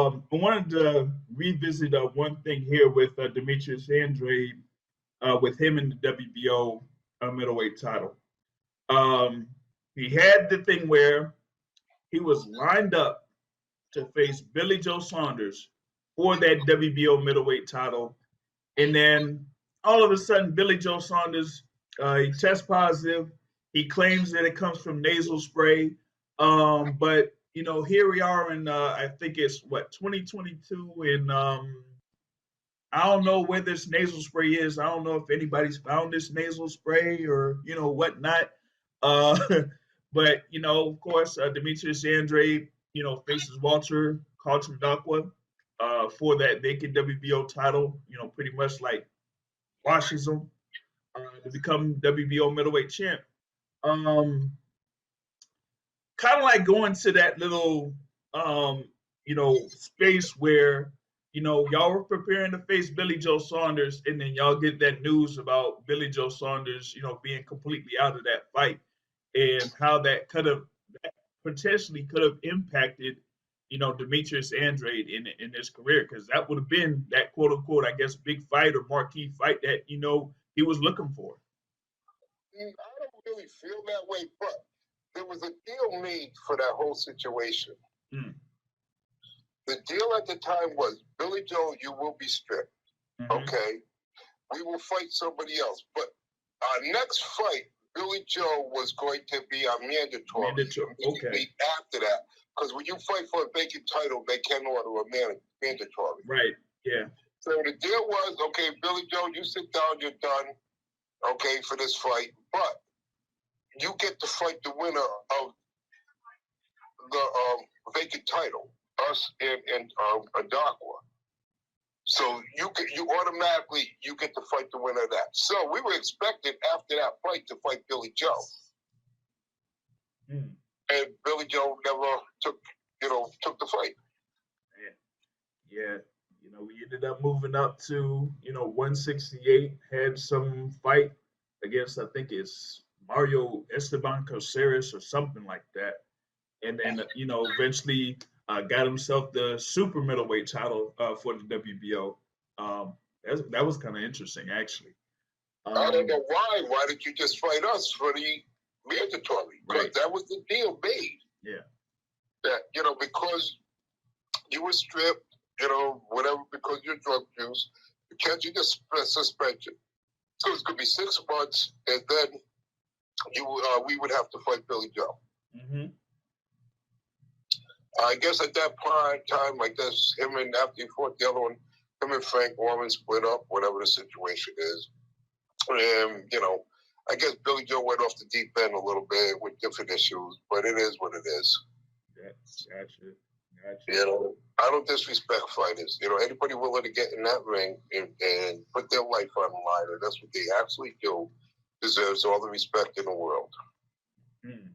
I wanted to revisit one thing here with Demetrius Andrade, with him in the WBO middleweight title. Um, he had the thing where he was lined up to face Billy Joe Saunders for that WBO middleweight title, and then all of a sudden, Billy Joe Saunders he tests positive. He claims that it comes from nasal spray, but here we are in I think it's what 2022, and I don't know where this nasal spray is. I don't know if anybody's found this nasal spray or whatnot. Uh, but of course, Demetrius Andrade, faces Walter Caltrodakwa for that vacant WBO title. Pretty much like washes him to become WBO middleweight champ. Um, Kind of like going to that little space where y'all were preparing to face Billy Joe Saunders, and then y'all get that news about Billy Joe Saunders, being completely out of that fight, and how that potentially could have impacted, Demetrius Andrade in his career, because that would have been that quote unquote, I guess, big fight or marquee fight that he was looking for. I don't really feel that way, but there was a deal made for that whole situation. Mm. The deal at the time was, Billy Joe, you will be stripped. Mm-hmm. Okay? We will fight somebody else. But our next fight, Billy Joe was going to be a mandatory. Okay. After that. Because when you fight for a vacant title, they can order a mandatory. Right, yeah. So the deal was, okay, Billy Joe, you sit down, you're done, okay, for this fight. But you get to fight the winner of the vacant title, us and Adakwa. So you automatically get to fight the winner of that. So we were expected after that fight to fight Billy Joe. Mm. And Billy Joe never took the fight. Yeah. We ended up moving up to 168. Had some fight against, I think it's Mario Esteban Caceres or something like that, and then eventually got himself the super middleweight title for the WBO. That was kind of interesting, actually. I don't know why. Why did you just fight us for the mandatory? Because that was the deal made. Yeah. That because you were stripped, whatever, because of your drug use, you get suspension. So it's going to be 6 months, and then we would have to fight Billy Joe. Mm-hmm. I guess at that time, I guess him and after he fought the other one, him and Frank Warren split up, whatever the situation is. And, I guess Billy Joe went off the deep end a little bit with different issues, but it is what it is. Gotcha. I don't disrespect fighters. Anybody willing to get in that ring and put their life on the line, and that's what they actually do, deserves all the respect in the world. Mm.